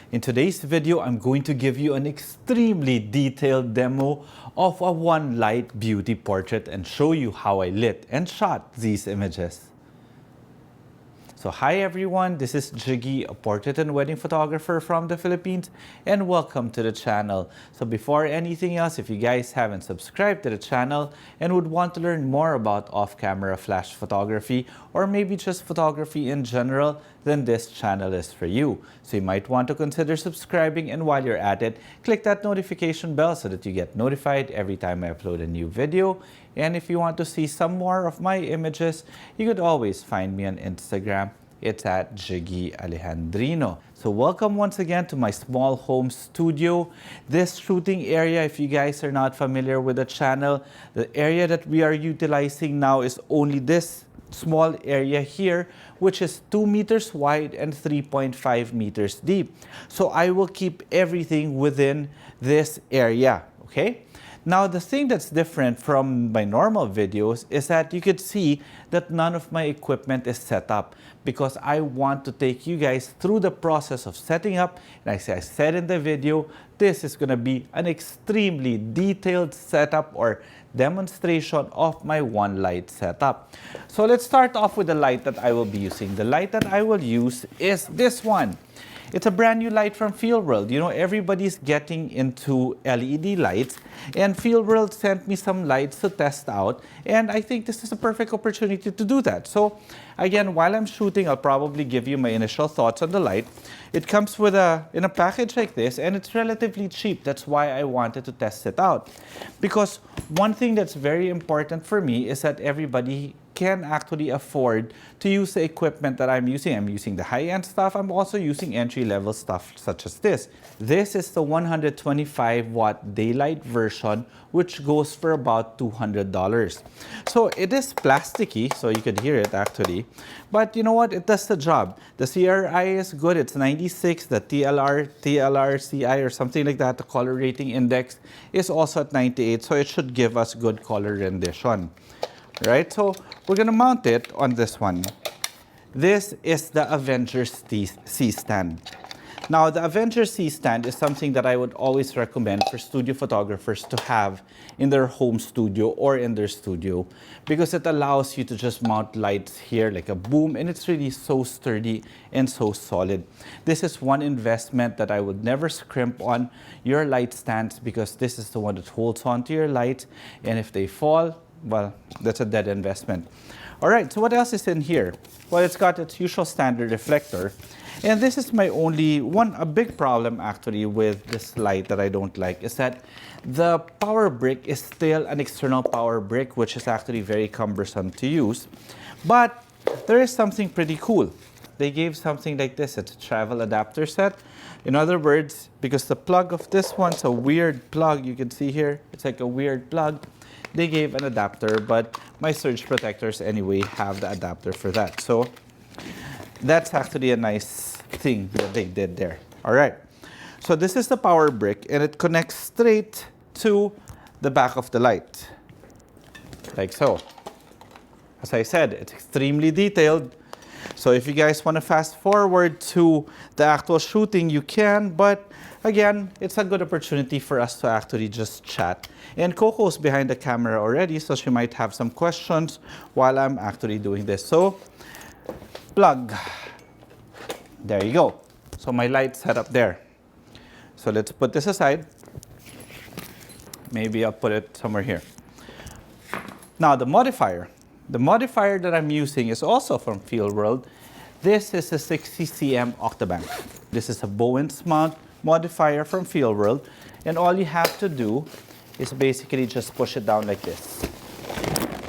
In today's video, I'm going to give you an extremely detailed demo of a one light beauty portrait and show you how I lit and shot these images. So hi everyone, this is Jiggie, a portrait and wedding photographer from the Philippines, and welcome to the channel. So before anything else, if you guys haven't subscribed to the channel and would want to learn more about off-camera flash photography or maybe just photography in general, then this channel is for you. So you might want to consider subscribing, and while you're at it, click that notification bell so that you get notified every time I upload a new video. And if you want to see some more of my images, you could always find me on Instagram. It's at Jiggie Alejandrino. So welcome once again to my small home studio. This shooting area, if you guys are not familiar with the channel, the area that we are utilizing now is only this small area here, which is 2 meters wide and 3.5 meters deep. So I will keep everything within this area, okay? Now, the thing that's different from my normal videos is that you could see that none of my equipment is set up because I want to take you guys through the process of setting up. And I said in the video, this is going to be an extremely detailed setup or demonstration of my one light setup. So let's start off with the light that I will be using. The light that I will use is this one. It's a brand new light from FieldWorld. You know, everybody's getting into LED lights, and FieldWorld sent me some lights to test out, and I think this is a perfect opportunity to do that. So again, while I'm shooting, I'll probably give you my initial thoughts on the light. It comes with in a package like this, and it's relatively cheap. That's why I wanted to test it out. Because one thing that's very important for me is that everybody can actually afford to use the equipment that I'm using. I'm using the high-end stuff. I'm also using entry-level stuff such as this. This is the 125-watt daylight version, which goes for about $200. So it is plasticky, so you could hear it actually. But you know what? It does the job. The CRI is good. It's 96. The TLRCI or something like that, the color rating index, is also at 98. So it should give us good color rendition. Right, so we're gonna mount it on this one. This is the Avengers C stand. Now, the Avengers C stand is something that I would always recommend for studio photographers to have in their home studio or in their studio, because it allows you to just mount lights here like a boom, and it's really so sturdy and so solid. This is one investment that I would never scrimp on your light stands, because this is the one that holds on to your light, and if they fall, well, that's a dead investment. All right, so what else is in here? Well, it's got its usual standard reflector. And this is my only a big problem actually with this light that I don't like, is that the power brick is still an external power brick, which is actually very cumbersome to use. But there is something pretty cool. They gave something like this. It's a travel adapter set. In other words, because the plug of this one's a weird plug, you can see here, it's like a weird plug. They gave an adapter, but my surge protectors anyway have the adapter for that. So that's actually a nice thing that they did there. All right. So this is the power brick, and it connects straight to the back of the light, like so. As I said, it's extremely detailed. So if you guys want to fast forward to the actual shooting, you can, but again, it's a good opportunity for us to actually just chat. And Coco's behind the camera already, so she might have some questions while I'm actually doing this. So, plug. There you go. So my light's set up there. So let's put this aside. Maybe I'll put it somewhere here. Now the modifier. The modifier that I'm using is also from FieldWorld. This is a 60 cm Octabank. This is a Bowens mount modifier from FieldWorld, and all you have to do is basically just push it down like this.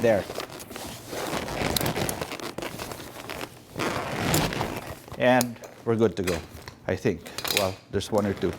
There. And we're good to go, I think. Well, there's one or two.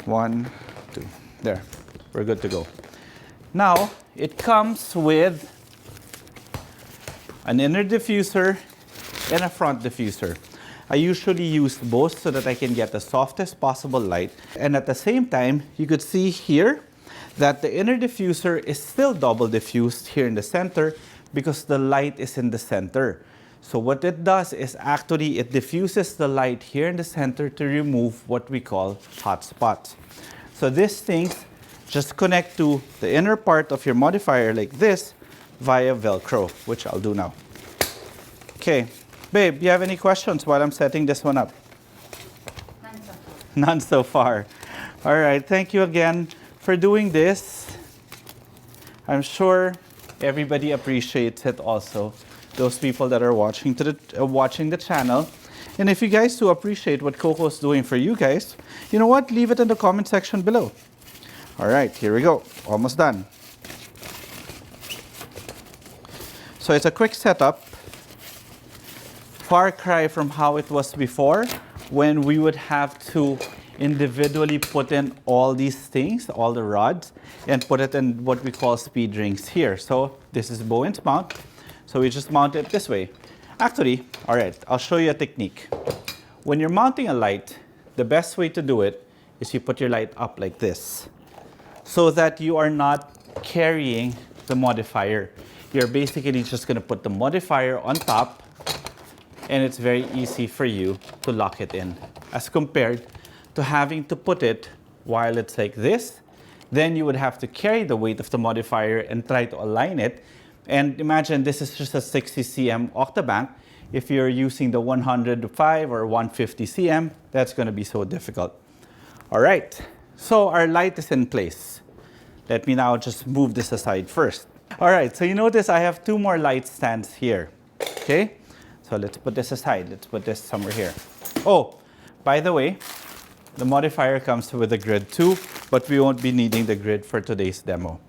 1, 2. There. We're good to go. Now, it comes with an inner diffuser and a front diffuser. I usually use both so that I can get the softest possible light. And at the same time, you could see here that the inner diffuser is still double diffused here in the center because the light is in the center. So what it does is actually it diffuses the light here in the center to remove what we call hot spots. So these things just connect to the inner part of your modifier like this via Velcro, which I'll do now. Okay, babe, you have any questions while I'm setting this one up? None so far. None so far. All right, thank you again for doing this. I'm sure everybody appreciates it also, those people that are watching the channel. And if you guys do appreciate what Coco's doing for you guys, you know what? Leave it in the comment section below. All right, here we go. Almost done. So it's a quick setup. Far cry from how it was before, when we would have to individually put in all these things, all the rods, and put it in what we call speed rings here. So this is Bowen's mount. So we just mount it this way. Actually, all right, I'll show you a technique. When you're mounting a light, the best way to do it is you put your light up like this, so that you are not carrying the modifier. You're basically just going to put the modifier on top, and it's very easy for you to lock it in, as compared to having to put it while it's like this. Then you would have to carry the weight of the modifier and try to align it. And imagine this is just a 60 cm octabank. If you're using the 105 or 150 cm, that's going to be so difficult. All right, so our light is in place. Let me now just move this aside first. All right, so you notice I have two more light stands here. Okay, so let's put this aside. Let's put this somewhere here. Oh, by the way, the modifier comes with a grid too, but we won't be needing the grid for today's demo.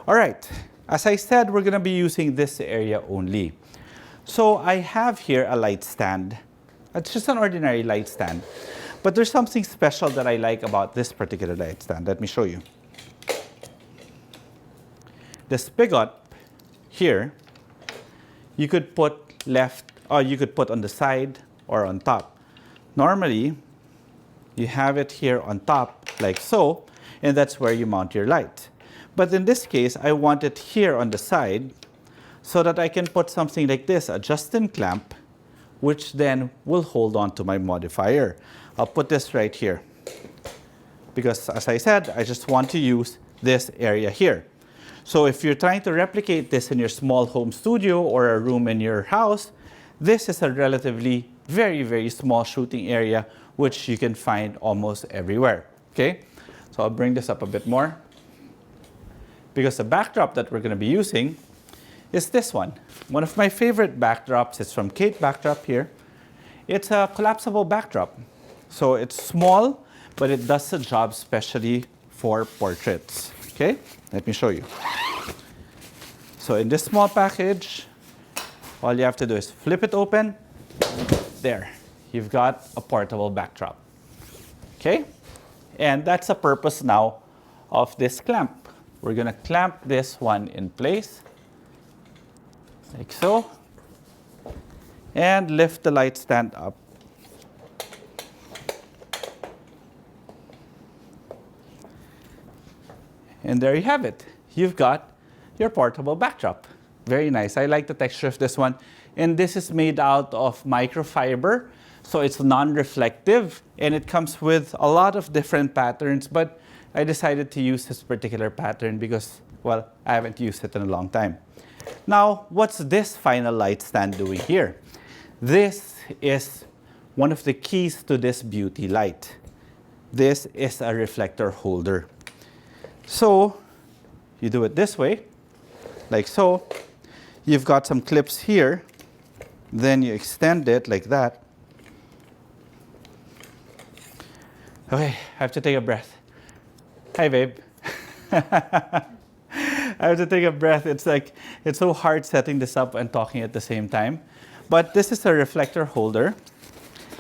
All right, as I said, we're going to be using this area only. So I have here a light stand. It's just an ordinary light stand. But there's something special that I like about this particular light stand. Let me show you. The spigot here, you could put left, or you could put on the side or on top. Normally, you have it here on top like so, and that's where you mount your light. But in this case, I want it here on the side so that I can put something like this, a Justin clamp, which then will hold on to my modifier. I'll put this right here, because as I said, I just want to use this area here. So if you're trying to replicate this in your small home studio or a room in your house, this is a relatively very, very small shooting area, which you can find almost everywhere. Okay, so I'll bring this up a bit more, because the backdrop that we're going to be using is this one. One of my favorite backdrops is from Kate Backdrop here. It's a collapsible backdrop. So it's small, but it does the job specially for portraits. Okay, let me show you. So in this small package, all you have to do is flip it open. There, you've got a portable backdrop. Okay, and that's the purpose now of this clamp. We're going to clamp this one in place, like so, and lift the light stand up. And there you have it. You've got your portable backdrop. Very nice. I like the texture of this one. And this is made out of microfiber, so it's non-reflective, and it comes with a lot of different patterns, but I decided to use this particular pattern because, well, I haven't used it in a long time. Now, what's this final light stand doing here? This is one of the keys to this beauty light. This is a reflector holder. So you do it this way, like so. You've got some clips here. Then you extend it like that. Okay, I have to take a breath. Hi, babe. I have to take a breath. It's like, it's so hard setting this up and talking at the same time. But this is a reflector holder.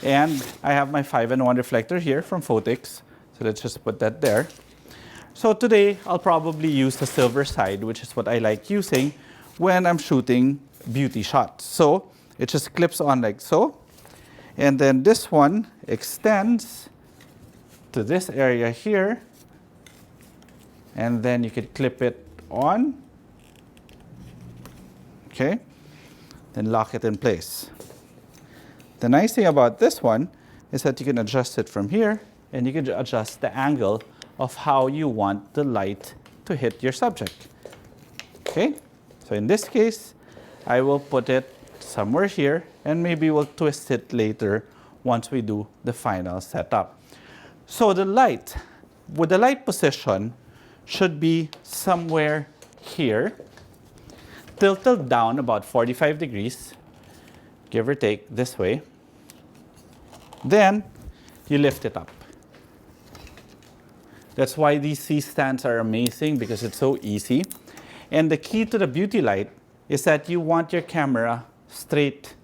And I have my 5-in-1 reflector here from Photix. So let's just put that there. So today, I'll probably use the silver side, which is what I like using when I'm shooting beauty shots. So it just clips on like so. And then this one extends to this area here. And then you can clip it on. Okay. then lock it in place. The nice thing about this one is that you can adjust it from here, and you can adjust the angle of how you want the light to hit your subject. Okay, so in this case, I will put it somewhere here, and maybe we'll twist it later once we do the final setup. So the light, with the light position, should be somewhere here, tilted down about 45 degrees, give or take this way. Then you lift it up. That's why these C-stands are amazing, because it's so easy. And the key to the beauty light is that you want your camera straight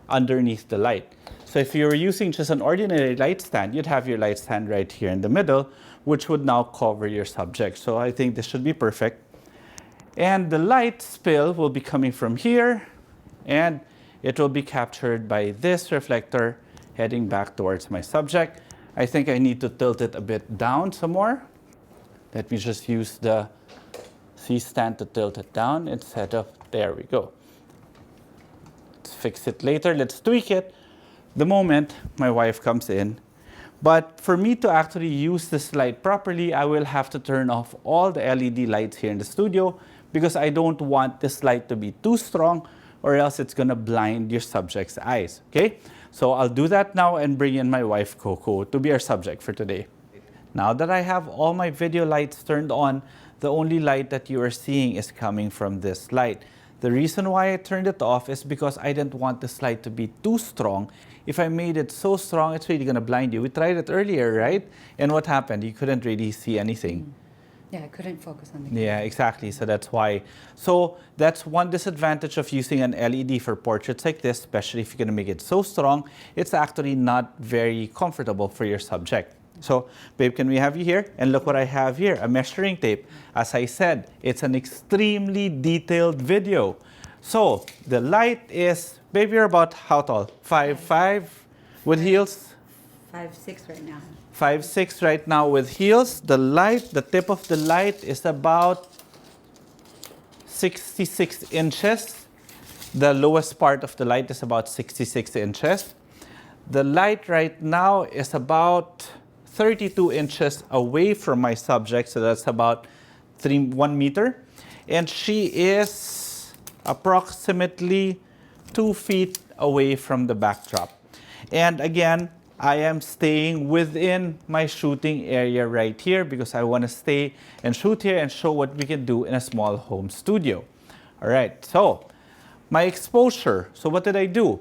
underneath the light. So if you were using just an ordinary light stand, you'd have your light stand right here in the middle, which would now cover your subject. So I think this should be perfect. And the light spill will be coming from here, and it will be captured by this reflector heading back towards my subject. I think I need to tilt it a bit down some more. Let me just use the C-stand to tilt it down instead of, there we go. Let's fix it later. Let's tweak it the moment my wife comes in. But for me to actually use this light properly, I will have to turn off all the LED lights here in the studio, because I don't want this light to be too strong, or else it's gonna blind your subject's eyes, okay? So I'll do that now and bring in my wife, Coco, to be our subject for today. Now that I have all my video lights turned on, the only light that you are seeing is coming from this light. The reason why I turned it off is because I didn't want this light to be too strong. If I made it so strong, it's really gonna blind you. We tried it earlier, right? And what happened? You couldn't really see anything. Yeah, I couldn't focus on the Yeah, exactly. So that's why. So that's one disadvantage of using an LED for portraits like this, especially if you're going to make it so strong. It's actually not very comfortable for your subject. So, babe, can we have you here? And look what I have here, a measuring tape. As I said, it's an extremely detailed video. So the light is, babe, you're about how tall? 5'5" with heels? 5'6" right now. 5'6" right now with heels. The light, the tip of the light is about 66 inches. The lowest part of the light is about 66 inches. The light right now is about 32 inches away from my subject, so that's about 1 meter. And she is approximately 2 feet away from the backdrop. And again, I am staying within my shooting area right here, because I want to stay and shoot here and show what we can do in a small home studio. All right, so my exposure. So what did I do?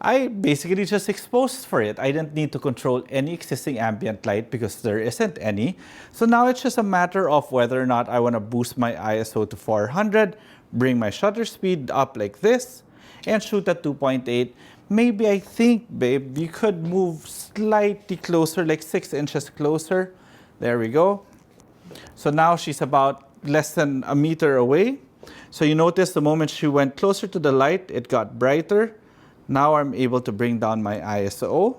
I basically just exposed for it. I didn't need to control any existing ambient light because there isn't any. So now it's just a matter of whether or not I want to boost my ISO to 400, bring my shutter speed up like this, and shoot at 2.8. Maybe I think, babe, you could move slightly closer, like 6 inches closer. There we go. So now she's about less than a meter away. So you notice the moment she went closer to the light, it got brighter. Now I'm able to bring down my ISO.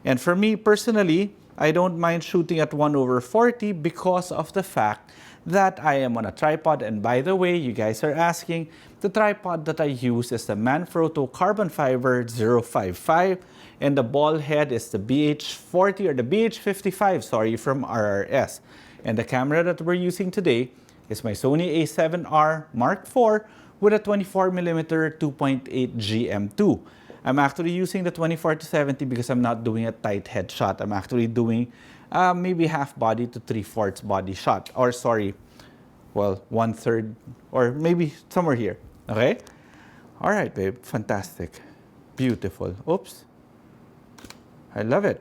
And for me personally, I don't mind shooting at 1/40 because of the fact that I am on a tripod. And by the way, you guys are asking, the tripod that I use is the Manfrotto Carbon Fiber 055, and the ball head is the BH40 or the BH55, sorry, from RRS. And the camera that we're using today is my Sony a7R Mark IV with a 24mm 2.8 GM2. I'm actually using the 24-70 because I'm not doing a tight headshot. I'm actually doing maybe half body to 3/4 body shot. Or sorry, well, 1/3 or maybe somewhere here. Okay? All right, babe. Fantastic. Beautiful. Oops. I love it.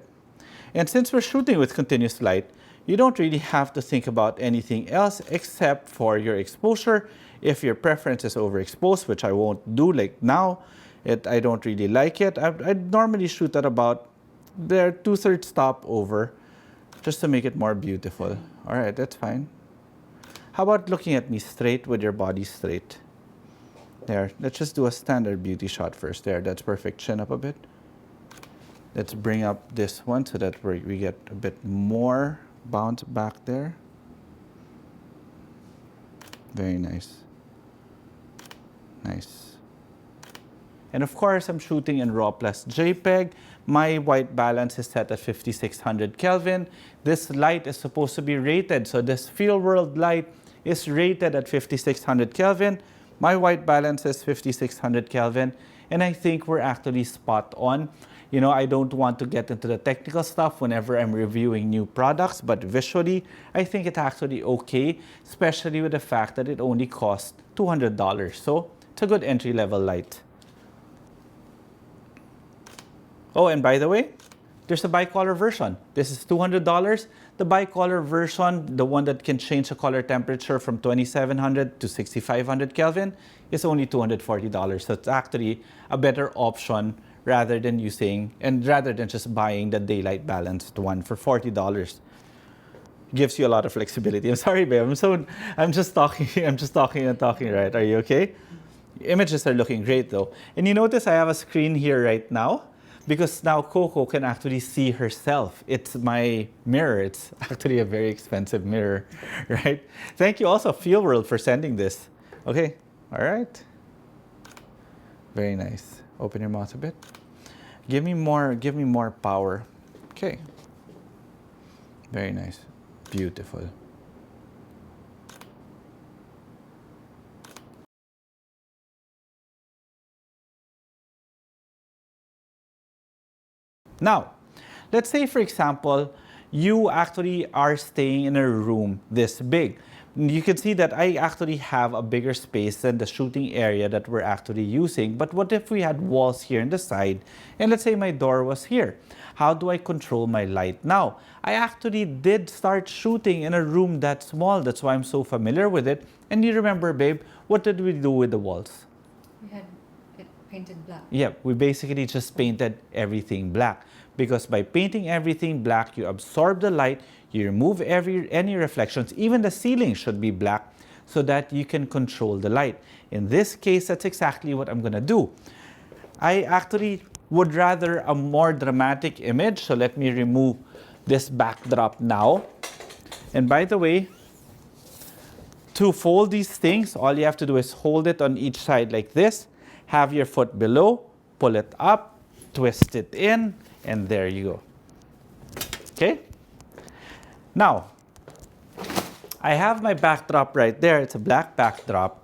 And since we're shooting with continuous light, you don't really have to think about anything else except for your exposure. If your preference is overexposed, which I won't do like now, I don't really like it. I normally shoot at about there 2/3 stop over just to make it more beautiful. All right, that's fine. How about looking at me straight with your body straight? There, let's just do a standard beauty shot first. There, that's perfect. Chin up a bit. Let's bring up this one so that we get a bit more bounce back there. Very nice. Nice. And of course, I'm shooting in RAW plus JPEG. My white balance is set at 5600 Kelvin. This light is supposed to be rated. So this field world light is rated at 5600 Kelvin. My white balance is 5600 Kelvin. And I think we're actually spot on. You know, I don't want to get into the technical stuff whenever I'm reviewing new products, but visually, I think it's actually okay, especially with the fact that it only costs $200. So it's a good entry-level light. Oh, and by the way, there's a bicolor version. This is $200. The bicolor version, the one that can change the color temperature from 2700 to 6500 Kelvin, is only $240. So it's actually a better option rather than just buying the daylight balanced one for $40. Gives you a lot of flexibility. I'm sorry, babe. I'm just talking, right? Are you okay? Images are looking great though. And you notice I have a screen here right now because now Coco can actually see herself. It's my mirror. It's actually a very expensive mirror, right? Thank you also FieldWorld for sending this. Okay, all right. Very nice. Open your mouth a bit. Give me more power. Okay. Very nice. Beautiful. Now, let's say, for example, you actually are staying in a room this big. You can see that I actually have a bigger space than the shooting area that we're actually using. But what if we had walls here on the side? And let's say my door was here. How do I control my light now? I actually did start shooting in a room that small. That's why I'm so familiar with it. And you remember, babe, what did we do with the walls? We had it painted black. Yeah, we basically just painted everything black. Because by painting everything black, you absorb the light, you remove any reflections, even the ceiling should be black so that you can control the light. In this case, that's exactly what I'm gonna do. I actually would rather a more dramatic image, so let me remove this backdrop now. And by the way, to fold these things, all you have to do is hold it on each side like this, have your foot below, pull it up, twist it in, and there you go. Okay? Now, I have my backdrop right there. It's a black backdrop.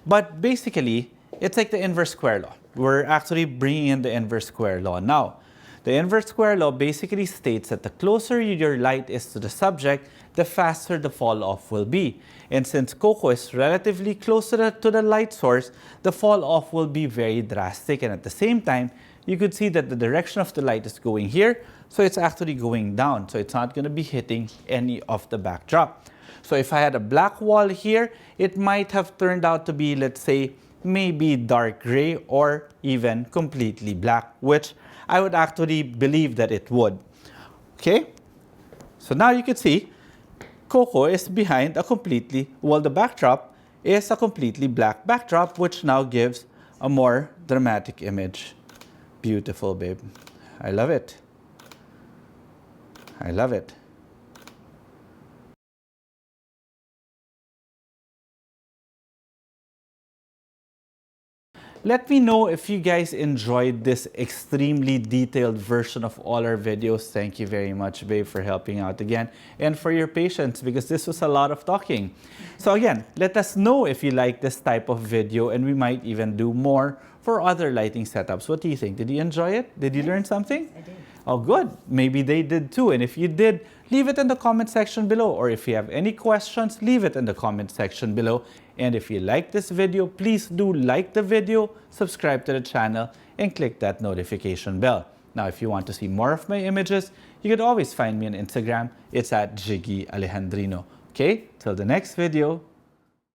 But basically, it's like the inverse square law. We're actually bringing in the inverse square law now. The inverse square law basically states that the closer your light is to the subject, the faster the fall off will be. And since Coco is relatively closer to the light source, the fall off will be very drastic. And at the same time, you could see that the direction of the light is going here, so it's actually going down. So it's not going to be hitting any of the backdrop. So if I had a black wall here, it might have turned out to be, let's say, maybe dark gray or even completely black, which I would actually believe that it would. Okay? So now you can see Coco is behind the backdrop is a completely black backdrop, which now gives a more dramatic image. Beautiful, babe. I love it. I love it. Let me know if you guys enjoyed this extremely detailed version of all our videos. Thank you very much, babe, for helping out again and for your patience because this was a lot of talking. So again, let us know if you like this type of video and we might even do more for other lighting setups. What do you think? Did you enjoy it? Did you learn something? I did. Oh, good. Maybe they did too. And if you did, leave it in the comment section below. Or if you have any questions, leave it in the comment section below. And if you like this video, please do like the video, subscribe to the channel, and click that notification bell. Now, if you want to see more of my images, you can always find me on Instagram. It's at Jiggie Alejandrino. Okay, till the next video.